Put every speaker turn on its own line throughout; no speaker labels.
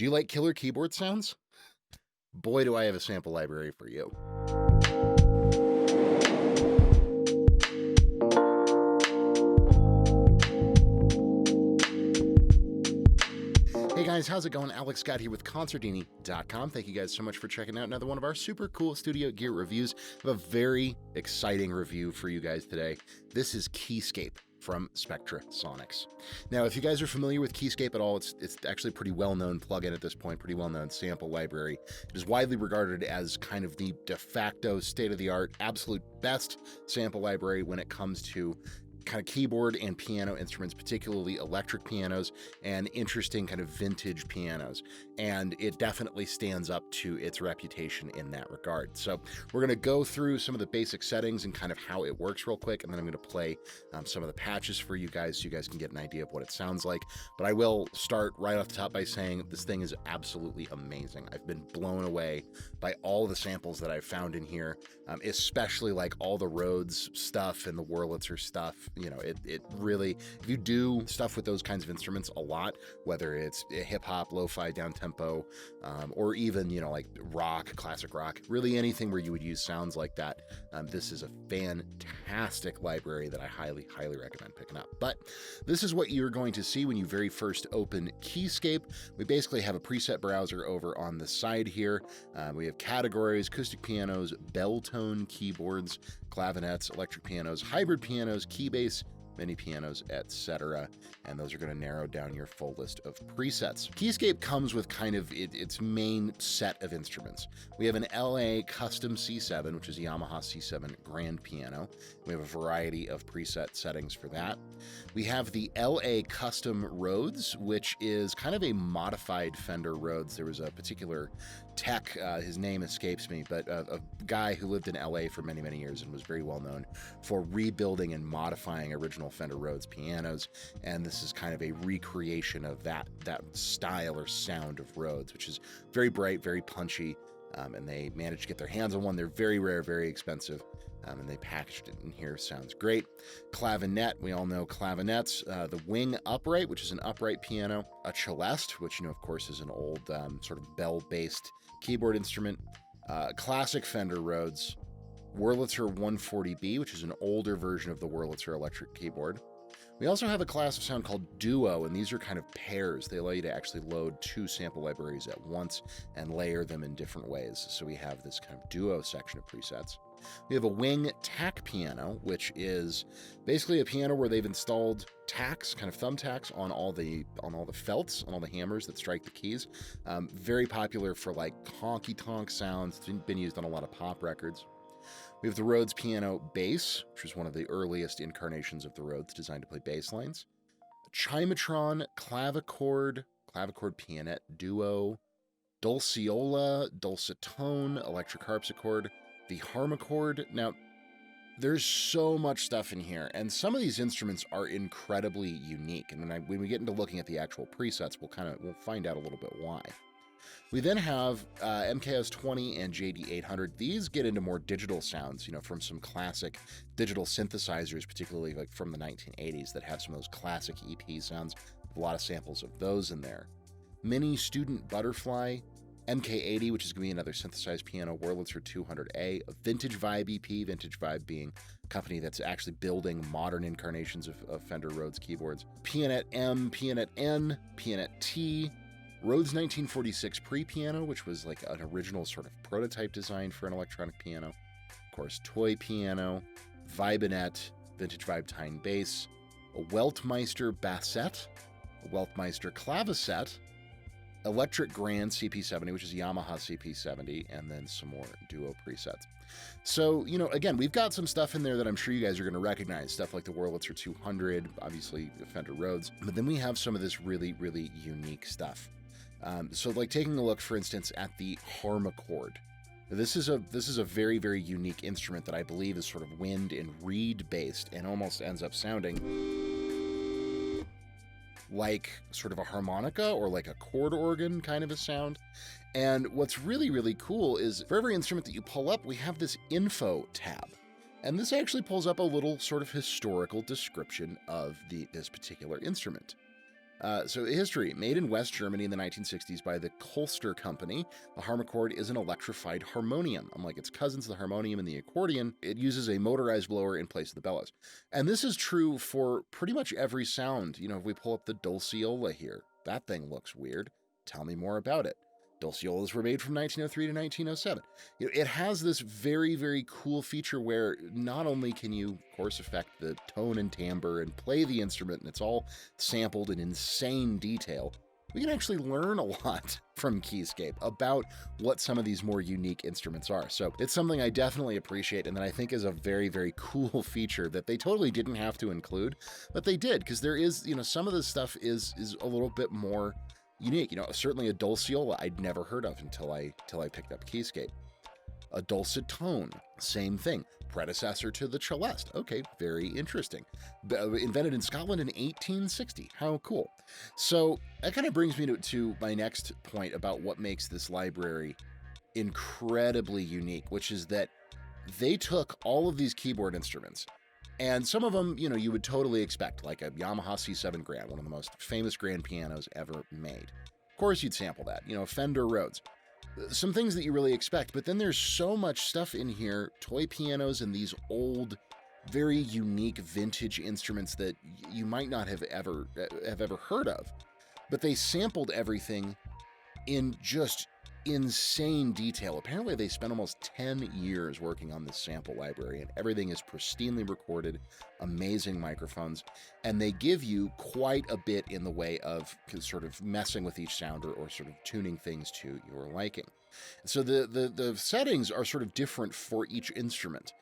Do you like killer keyboard sounds? Boy, do I have a sample library for you. Hey guys, how's it going? Alex Scott here with Consordini.com. Thank you guys so much for checking out another one of our super cool studio gear reviews. I have a very exciting review for you guys today. This is Keyscape from Spectrasonics. Now, if you guys are familiar with Keyscape at all, it's actually a pretty well-known plugin at this point, pretty well-known sample library. It is widely regarded as kind of the de facto, state-of-the-art, absolute best sample library when it comes to kind of keyboard and piano instruments, particularly electric pianos and interesting kind of vintage pianos. And it definitely stands up to its reputation in that regard. So we're going to go through some of the basic settings and kind of how it works real quick. And then I'm going to play some of the patches for you guys so you guys can get an idea of what it sounds like. But I will start right off the top by saying this thing is absolutely amazing. I've been blown away by all the samples that I've found in here, especially like all the Rhodes stuff and the Wurlitzer stuff. You know, it really, if you do stuff with those kinds of instruments a lot, whether it's hip hop, lo-fi, down tempo, or even, you know, like rock, classic rock, really anything where you would use sounds like that, this is a fantastic library that I highly, highly recommend picking up. But this is what you're going to see when you very first open Keyscape. We basically have a preset browser over on the side here. We have categories, acoustic pianos, bell tone keyboards, clavinets, electric pianos, hybrid pianos, keybase, mini pianos, etc. And those are going to narrow down your full list of presets. Keyscape comes with kind of its main set of instruments. We have an LA Custom C7, which is a Yamaha C7 grand piano. We have a variety of preset settings for that. We have the LA Custom Rhodes, which is kind of a modified Fender Rhodes. There was a particular tech, his name escapes me, but a guy who lived in LA for many, many years and was very well known for rebuilding and modifying original Fender Rhodes pianos. And this is kind of a recreation of that style or sound of Rhodes, which is very bright, very punchy. And they managed to get their hands on one. They're very rare, very expensive. And they packaged it in here. Sounds great. Clavinet, we all know clavinets. The wing upright, which is an upright piano. A celeste, which, you know, of course, is an old sort of bell-based keyboard instrument. Classic Fender Rhodes. Wurlitzer 140B, which is an older version of the Wurlitzer electric keyboard. We also have a class of sound called Duo, and these are kind of pairs. They allow you to actually load two sample libraries at once and layer them in different ways. So we have this kind of Duo section of presets. We have a wing tack piano, which is basically a piano where they've installed tacks, kind of thumbtacks on all the felts, on all the hammers that strike the keys. Very popular for like honky-tonk sounds. It's been used on a lot of pop records. We have the Rhodes piano bass, which was one of the earliest incarnations of the Rhodes designed to play bass lines. Chimatron, clavichord pianet duo, dulciola, dulcitone, electric harpsichord, the Harmacord. Now, there's so much stuff in here, and some of these instruments are incredibly unique. And when we get into looking at the actual presets, we'll find out a little bit why. We then have Mkos 20 and JD 800. These get into more digital sounds, you know, from some classic digital synthesizers, particularly like from the 1980s that have some of those classic EP sounds. A lot of samples of those in there. Mini Student Butterfly, MK80, which is going to be another synthesized piano, Wurlitzer 200A, a Vintage Vibe EP, Vintage Vibe being a company that's actually building modern incarnations of Fender Rhodes keyboards. Pianet M, Pianet N, Pianet T, Rhodes 1946 pre-piano, which was like an original sort of prototype design for an electronic piano. Of course, toy piano, Vibenet, Vintage Vibe Tyne bass, a Weltmeister bassette, a Weltmeister clavicet, Electric Grand CP70, which is Yamaha CP70, and then some more Duo presets. So, you know, again, we've got some stuff in there that I'm sure you guys are going to recognize, stuff like the Wurlitzer 200, obviously the Fender Rhodes, but then we have some of this really, really unique stuff. So like taking a look, for instance, at the Harmacord. This is a very, very unique instrument that I believe is sort of wind and reed based and almost ends up sounding like sort of a harmonica or like a chord organ kind of a sound. And what's really, really cool is for every instrument that you pull up, we have this info tab. And this actually pulls up a little sort of historical description of this particular instrument. So history, made in West Germany in the 1960s by the Kolster Company, the Harmacord is an electrified harmonium. Unlike its cousins, the harmonium and the accordion, it uses a motorized blower in place of the bellows. And this is true for pretty much every sound. You know, if we pull up the Dulciola here, that thing looks weird. Tell me more about it. Dulciolas were made from 1903 to 1907. It has this very, very cool feature where not only can you, of course, affect the tone and timbre and play the instrument, and it's all sampled in insane detail, we can actually learn a lot from Keyscape about what some of these more unique instruments are. So it's something I definitely appreciate, and that I think is a very, very cool feature that they totally didn't have to include, but they did, because there is, some of this stuff is a little bit more unique. Certainly a Dulciola I'd never heard of until I picked up Keyscape. A dulcet tone, same thing. Predecessor to the celeste. Okay, very interesting. Invented in Scotland in 1860. How cool. So that kind of brings me to my next point about what makes this library incredibly unique, which is that they took all of these keyboard instruments, and some of them, you would totally expect, like a Yamaha C7 Grand, one of the most famous grand pianos ever made. Of course you'd sample that, Fender Rhodes. Some things that you really expect, but then there's so much stuff in here, toy pianos and these old, very unique vintage instruments that you might not have ever heard of. But they sampled everything in just insane detail. Apparently they spent almost 10 years working on this sample library, and everything is pristinely recorded, amazing microphones, and they give you quite a bit in the way of sort of messing with each sound or sort of tuning things to your liking. So the settings are sort of different for each instrument.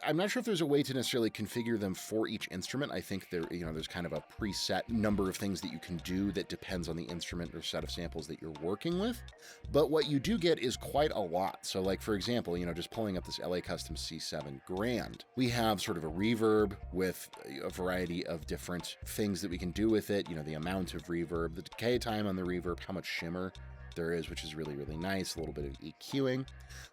I'm not sure if there's a way to necessarily configure them for each instrument. I think there's kind of a preset number of things that you can do that depends on the instrument or set of samples that you're working with. But what you do get is quite a lot. So like, for example, just pulling up this LA Custom C7 Grand, we have sort of a reverb with a variety of different things that we can do with it. The amount of reverb, the decay time on the reverb, how much shimmer there is, which is really, really nice. A little bit of EQing.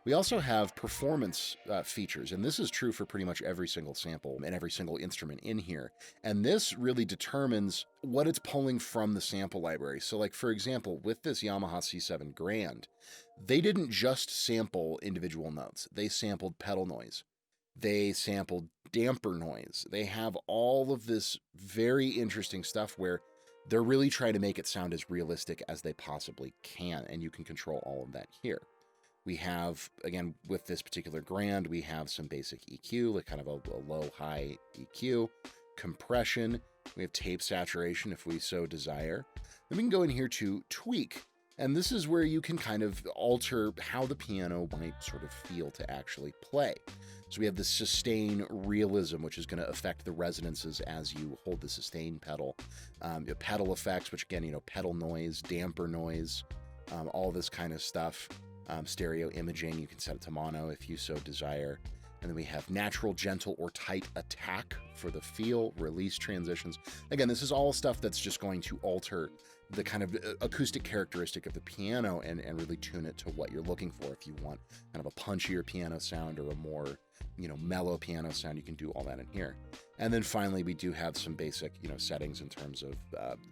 We also have performance features, and this is true for pretty much every single sample and every single instrument in here. And this really determines what it's pulling from the sample library. So like, for example, with this Yamaha C7 Grand, they didn't just sample individual notes. They sampled pedal noise. They sampled damper noise. They have all of this very interesting stuff where they're really trying to make it sound as realistic as they possibly can, and you can control all of that here. We have, again, with this particular Grand, we have some basic EQ, like kind of a low-high EQ, compression, we have tape saturation if we so desire. Then we can go in here to tweak, and this is where you can kind of alter how the piano might sort of feel to actually play. So we have the sustain realism, which is going to affect the resonances as you hold the sustain pedal. Pedal effects, which again, pedal noise, damper noise, all this kind of stuff. Stereo imaging, you can set it to mono if you so desire. And then we have natural, gentle, or tight attack for the feel, release transitions. Again, this is all stuff that's just going to alter the kind of acoustic characteristic of the piano and really tune it to what you're looking for. If you want kind of a punchier piano sound or a more, mellow piano sound, you can do all that in here. And then finally, we do have some basic, settings in terms of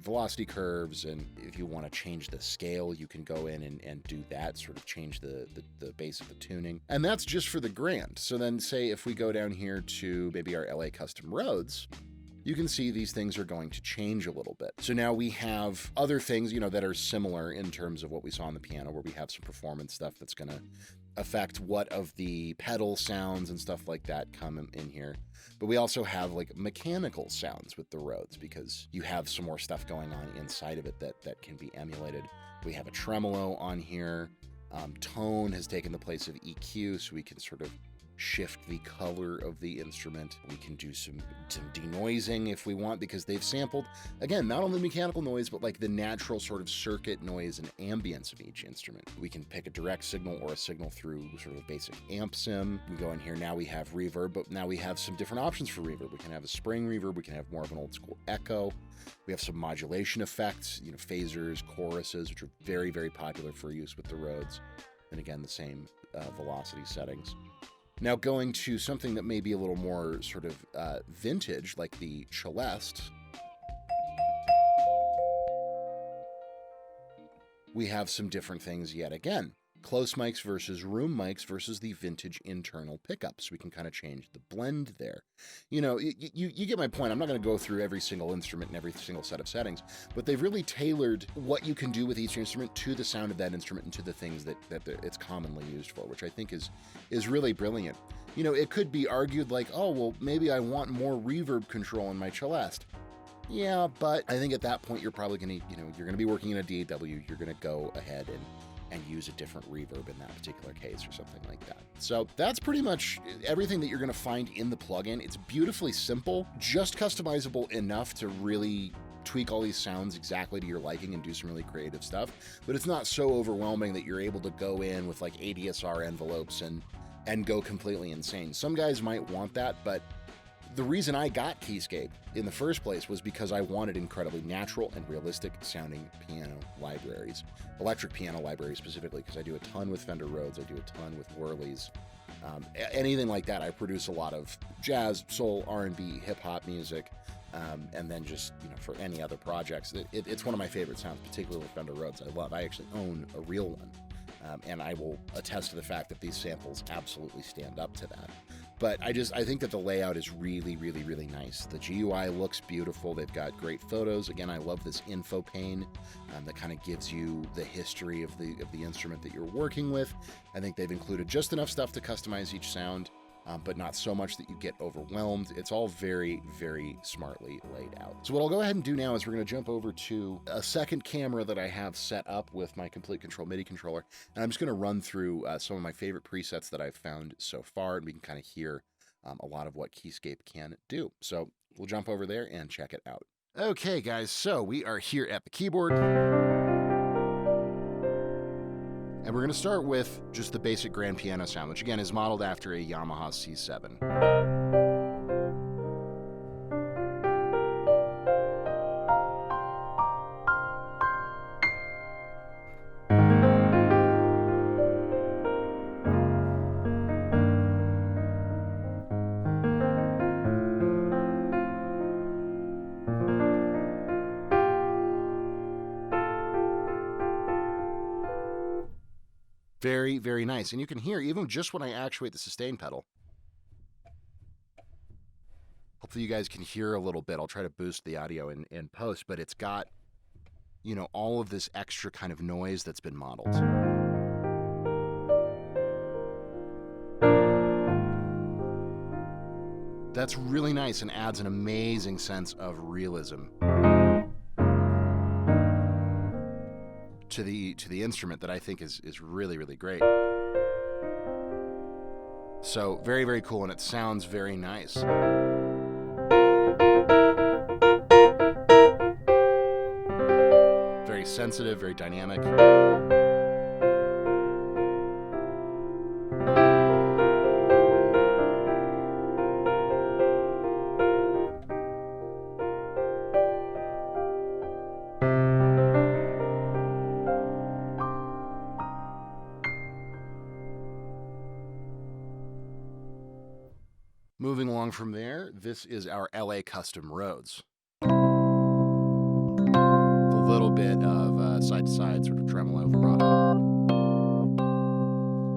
velocity curves. And if you want to change the scale, you can go in and do that, sort of change the base of the tuning. And that's just for the Grand. So then say if we go down here to maybe our LA Custom Rhodes, you can see these things are going to change a little bit. So now we have other things, that are similar in terms of what we saw on the piano, where we have some performance stuff that's going to affect what of the pedal sounds and stuff like that come in here. But we also have like mechanical sounds with the Rhodes, because you have some more stuff going on inside of it that can be emulated. We have a tremolo on here. Tone has taken the place of EQ, so we can sort of shift the color of the instrument. We can do some denoising if we want, because they've sampled, again, not only mechanical noise, but like the natural sort of circuit noise and ambience of each instrument. We can pick a direct signal or a signal through sort of a basic amp sim. We go in here, now we have reverb, but now we have some different options for reverb. We can have a spring reverb, we can have more of an old school echo. We have some modulation effects, phasers, choruses, which are very, very popular for use with the Rhodes. And again, the same velocity settings. Now going to something that may be a little more sort of vintage, like the celeste. we have some different things yet again. Close mics versus room mics versus the vintage internal pickups. We can kind of change the blend there. You know, you get my point. I'm not going to go through every single instrument and every single set of settings, but they've really tailored what you can do with each instrument to the sound of that instrument and to the things that it's commonly used for, which I think is really brilliant. You know, it could be argued like, oh, well, maybe I want more reverb control in my Celeste. Yeah, but I think at that point, you're probably going to, you're going to be working in a DAW. You're going to go ahead and use a different reverb in that particular case or something like that. So that's pretty much everything that you're going to find in the plugin. It's beautifully simple, just customizable enough to really tweak all these sounds exactly to your liking and do some really creative stuff. But it's not so overwhelming that you're able to go in with like ADSR envelopes and go completely insane. Some guys might want that, but the reason I got Keyscape in the first place was because I wanted incredibly natural and realistic sounding piano libraries, electric piano libraries specifically, because I do a ton with Fender Rhodes, I do a ton with Whirlies, anything like that. I produce a lot of jazz, soul, R&B, hip-hop music, and then just, for any other projects. It's one of my favorite sounds, particularly with Fender Rhodes. I actually own a real one, and I will attest to the fact that these samples absolutely stand up to that. But I think that the layout is really, really, really nice. The GUI looks beautiful. They've got great photos. Again, I love this info pane that kind of gives you the history of the instrument that you're working with. I think they've included just enough stuff to customize each sound, but not so much that you get overwhelmed. It's all very, very smartly laid out. So what I'll go ahead and do now is we're going to jump over to a second camera that I have set up with my Complete Control MIDI controller, and I'm just going to run through some of my favorite presets that I've found so far, and we can kind of hear a lot of what Keyscape can do. So we'll jump over there and check it out. Okay, guys, so we are here at the keyboard. And we're going to start with just the basic grand piano sound, which again is modeled after a Yamaha C7. Very, very nice. And you can hear, even just when I actuate the sustain pedal, hopefully you guys can hear a little bit. I'll try to boost the audio in post, but it's got, all of this extra kind of noise that's been modeled. That's really nice and adds an amazing sense of realism to the instrument that I think is really, really great. So very, very cool, and it sounds very nice. Very sensitive, very dynamic. Moving along from there, this is our LA Custom Rhodes. A little bit of side-to-side sort of tremolo vibrato.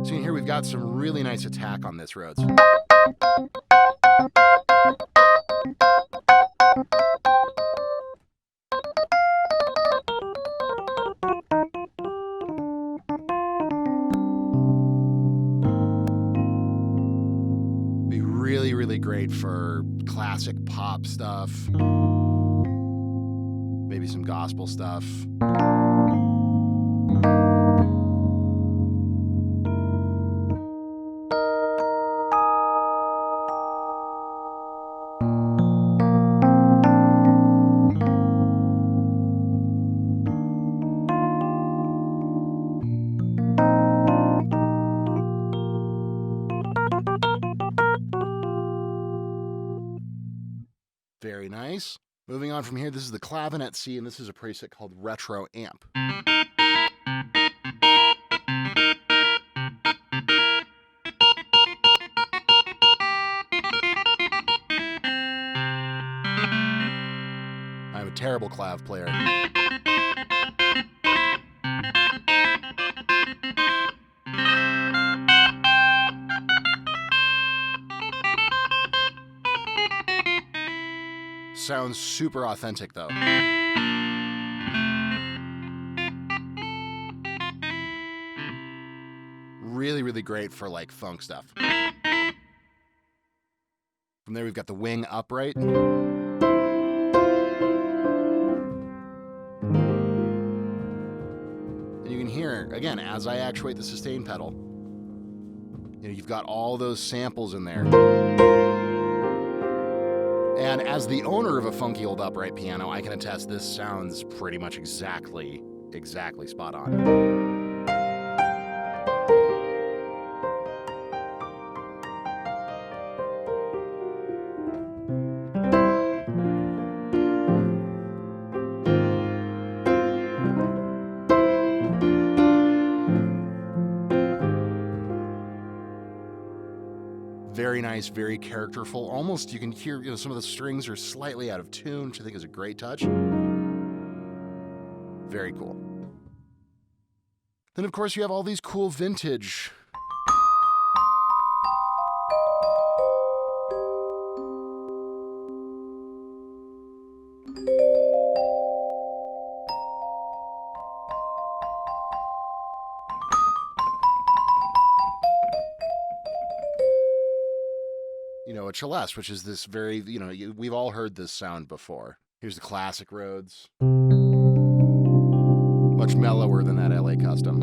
So here we've got some really nice attack on this Rhodes. Really, really great for classic pop stuff, maybe some gospel stuff. Very nice. Moving on from here, this is the Clavinet C, and this is a preset called Retro Amp. I'm a terrible clav player. Sounds super authentic, though. Really, really great for, like, funk stuff. From there, we've got the wing upright. And you can hear, again, as I actuate the sustain pedal, you know, you've got all those samples in there. And as the owner of a funky old upright piano, I can attest this sounds pretty much exactly spot on. Very nice, very characterful. Almost, you can hear, you know, some of the strings are slightly out of tune, which I think is a great touch. Very cool. Then, of course, you have all these cool vintage. You know, a Celeste, which is this very, you know, we've all heard this sound before. Here's the classic Rhodes. Much mellower than that LA Custom.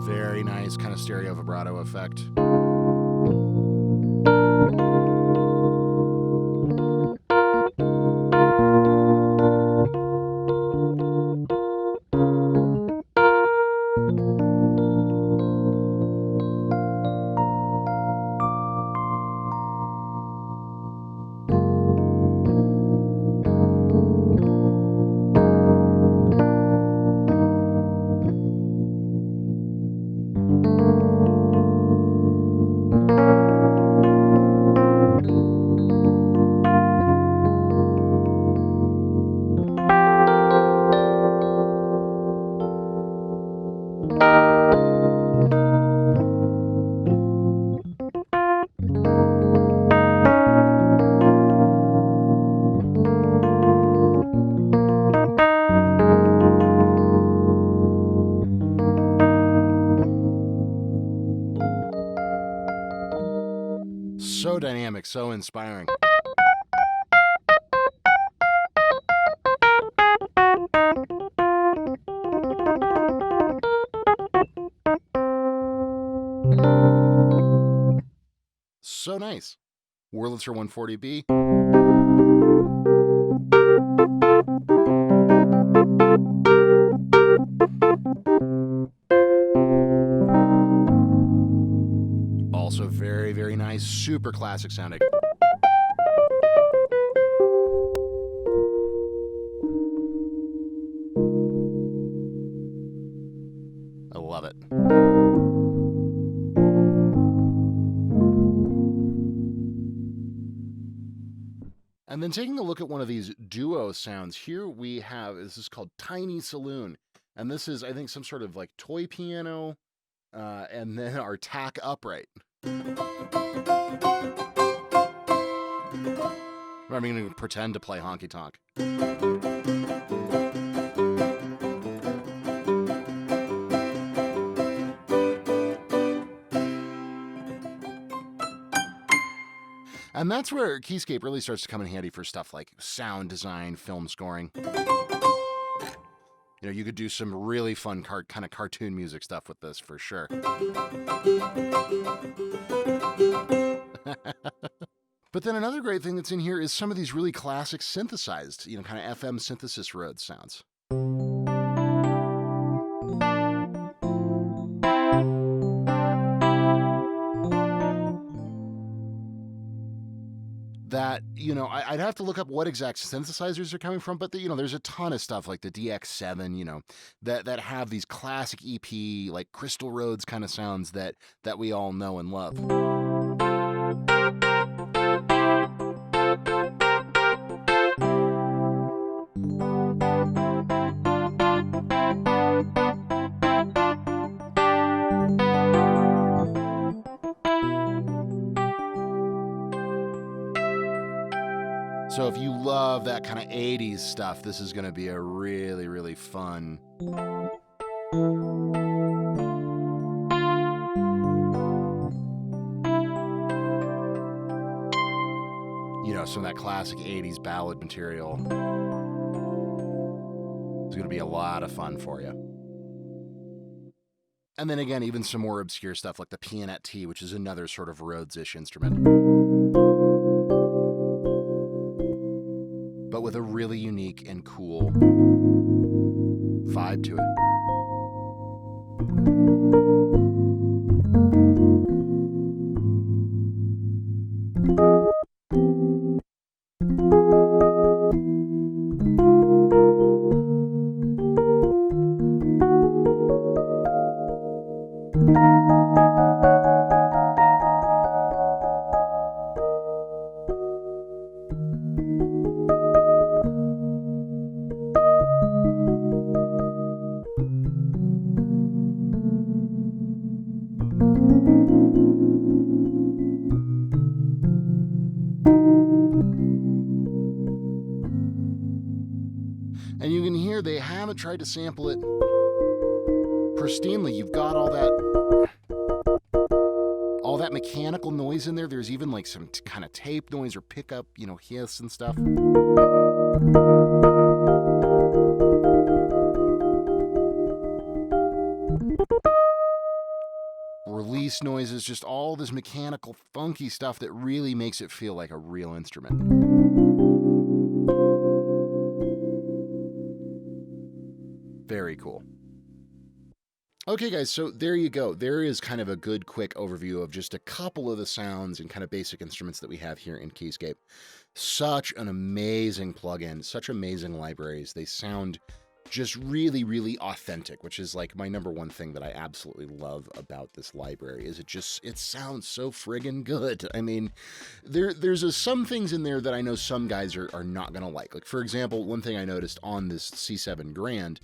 Very nice kind of stereo vibrato effect. So dynamic, so inspiring. So nice. Wurlitzer 140B. Also very, very nice, super classic sounding. I love it. And then taking a look at one of these duo sounds, here we have, this is called Tiny Saloon. And this is, I think, some sort of like toy piano, and then our tack upright. I'm going to pretend to play honky tonk. And that's where Keyscape really starts to come in handy for stuff like sound design, film scoring. You know, you could do some really fun kind of cartoon music stuff with this for sure. But then another great thing that's in here is some of these really classic synthesized, you know, kind of FM synthesis Rhodes sounds. That, you know, I'd have to look up what exact synthesizers are coming from, but you know, there's a ton of stuff like the DX7, you know, that have these classic EP, like Crystal Rhodes kind of sounds that we all know and love. So if you love that kind of 80s stuff, this is going to be a really, really fun. You know, some of that classic 80s ballad material. It's going to be a lot of fun for you. And then again, even some more obscure stuff like the Pianet T, which is another sort of Rhodes-ish instrument, but with a really unique and cool vibe to it. And you can hear they haven't tried to sample it pristinely. You've got all that mechanical noise in there. There's even like some kind of tape noise or pickup, you know, hiss and stuff. Release noises, just all this mechanical, funky stuff that really makes it feel like a real instrument. Very cool. Okay, guys, so there you go. There is kind of a good, quick overview of just a couple of the sounds and kind of basic instruments that we have here in Keyscape. Such an amazing plugin, such amazing libraries. They sound just really, really authentic, which is like my number one thing that I absolutely love about this library is it sounds so friggin' good. I mean, there's some things in there that I know some guys are not gonna like. Like, for example, one thing I noticed on this C7 Grand,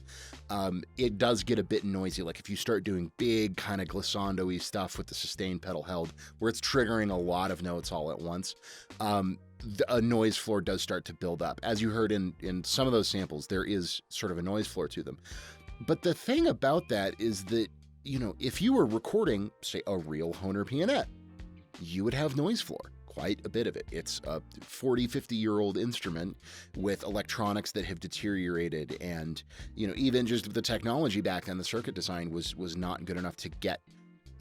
it does get a bit noisy. Like if you start doing big kind of glissando-y stuff with the sustain pedal held, where it's triggering a lot of notes all at once, a noise floor does start to build up. As you heard in some of those samples, there is sort of a noise floor to them. But the thing about that is that, you know, if you were recording, say, a real Hohner Pianet, you would have noise floor, quite a bit of it. It's a 40, 50-year-old instrument with electronics that have deteriorated, and, you know, even just the technology back then, the circuit design was not good enough to get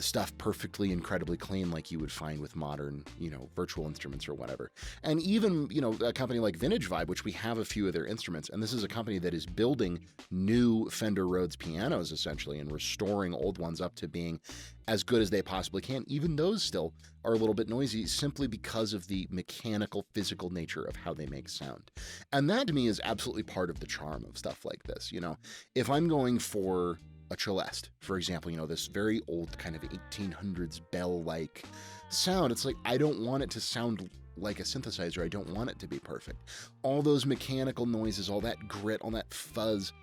stuff perfectly, incredibly clean like you would find with modern, you know, virtual instruments or whatever. And even, you know, a company like Vintage Vibe, which we have a few of their instruments, and this is a company that is building new Fender Rhodes pianos essentially and restoring old ones up to being as good as they possibly can. Even those still are a little bit noisy simply because of the mechanical, physical nature of how they make sound. And that to me is absolutely part of the charm of stuff like this. You know, if I'm going for a celeste, for example, you know, this very old kind of 1800s bell-like sound, it's like, I don't want it to sound like a synthesizer. I don't want it to be perfect. All those mechanical noises, all that grit, all that fuzz,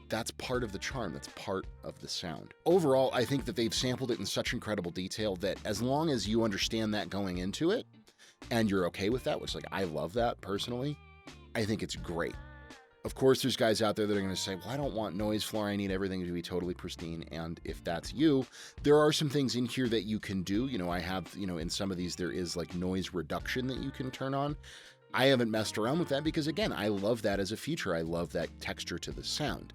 that's part of the charm. That's part of the sound. Overall, I think that they've sampled it in such incredible detail that as long as you understand that going into it and you're okay with that, which, like, I love that personally, I think it's great. Of course, there's guys out there that are going to say, well, I don't want noise floor. I need everything to be totally pristine. And if that's you, there are some things in here that you can do. You know, I have, you know, in some of these, there is like noise reduction that you can turn on. I haven't messed around with that because, again, I love that as a feature. I love that texture to the sound.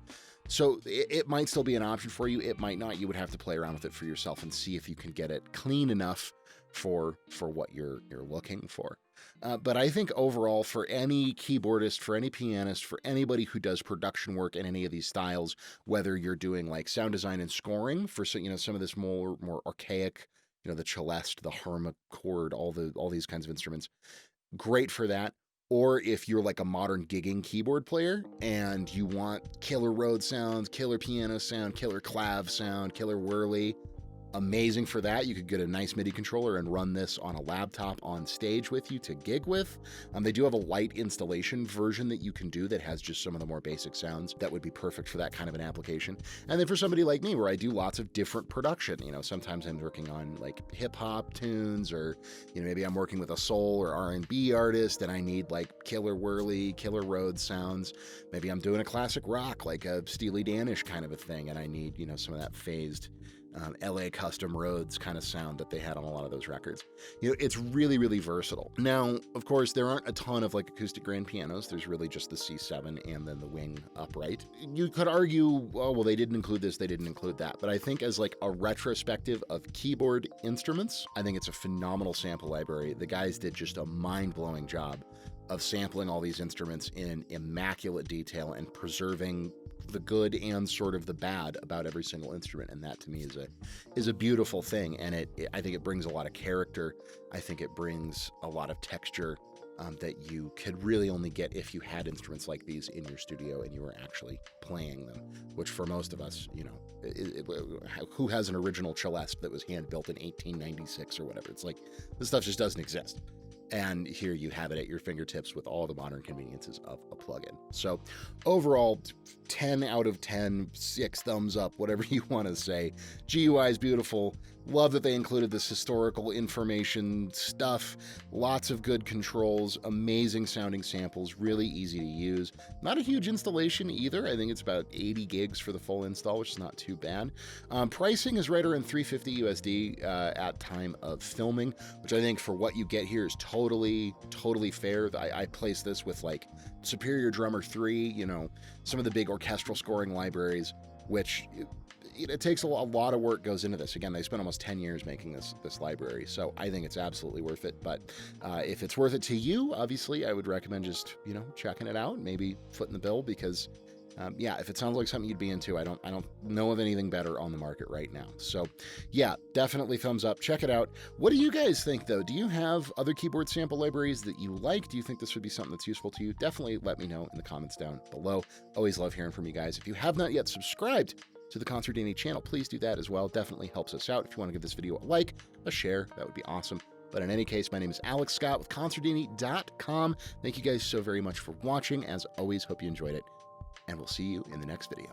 So it might still be an option for you. It might not. You would have to play around with it for yourself and see if you can get it clean enough for what you're looking for. But I think overall, for any keyboardist, for any pianist, for anybody who does production work in any of these styles, whether you're doing like sound design and scoring for, you know, some of this more archaic, you know, the celeste, the Harmacord, all these kinds of instruments, great for that. Or if you're like a modern gigging keyboard player and you want killer Rhodes sounds, killer piano sound, killer clav sound, killer whirly, amazing for that. You could get a nice MIDI controller and run this on a laptop on stage with you to gig with. They do have a light installation version that you can do that has just some of the more basic sounds that would be perfect for that kind of an application. And then for somebody like me, where I do lots of different production, sometimes I'm working on like hip hop tunes, or maybe I'm working with a soul or R&B artist and I need like killer whirly, killer Rhodes sounds. Maybe I'm doing a classic rock, like a Steely Dan-ish kind of a thing, and I need some of that phased LA custom Rhodes kind of sound that they had on a lot of those records. It's really, really versatile. Now, of course, there aren't a ton of like acoustic grand pianos. There's really just the C7 and then the wing upright. You could argue, oh, well, they didn't include this, they didn't include that. But I think as like a retrospective of keyboard instruments, I think it's a phenomenal sample library. The guys did just a mind-blowing job of sampling all these instruments in immaculate detail and preserving the good and sort of the bad about every single instrument. And that to me is a beautiful thing. And I think it brings a lot of character. I think it brings a lot of texture that you could really only get if you had instruments like these in your studio and you were actually playing them, which for most of us, who has an original celeste that was hand built in 1896 or whatever? It's like, this stuff just doesn't exist. And here you have it at your fingertips with all the modern conveniences of a plugin. So overall, 10 out of 10, 6 thumbs up, whatever you want to say. GUI is beautiful. Love that they included this historical information stuff. Lots of good controls, amazing sounding samples, really easy to use. Not a huge installation either. I think it's about 80 gigs for the full install, which is not too bad. Pricing is right around $350 USD at time of filming, which I think for what you get here is totally fair. I place this with like Superior Drummer 3, some of the big orchestral scoring libraries, which it takes a lot of work goes into this. Again, they spent almost 10 years making this library, so I think it's absolutely worth it. But if it's worth it to you, obviously, I would recommend just checking it out, maybe footing the bill, because if it sounds like something you'd be into, I don't know of anything better on the market right now. So yeah, definitely thumbs up. Check it out. What do you guys think though? Do you have other keyboard sample libraries that you like? Do you think this would be something that's useful to you? Definitely let me know in the comments down below. Always love hearing from you guys. If you have not yet subscribed to the Consordini channel, please do that as well. Definitely helps us out. If you want to give this video a like, a share, that would be awesome. But in any case, my name is Alex Scott with Consordini.com. Thank you guys so very much for watching. As always, hope you enjoyed it, and we'll see you in the next video.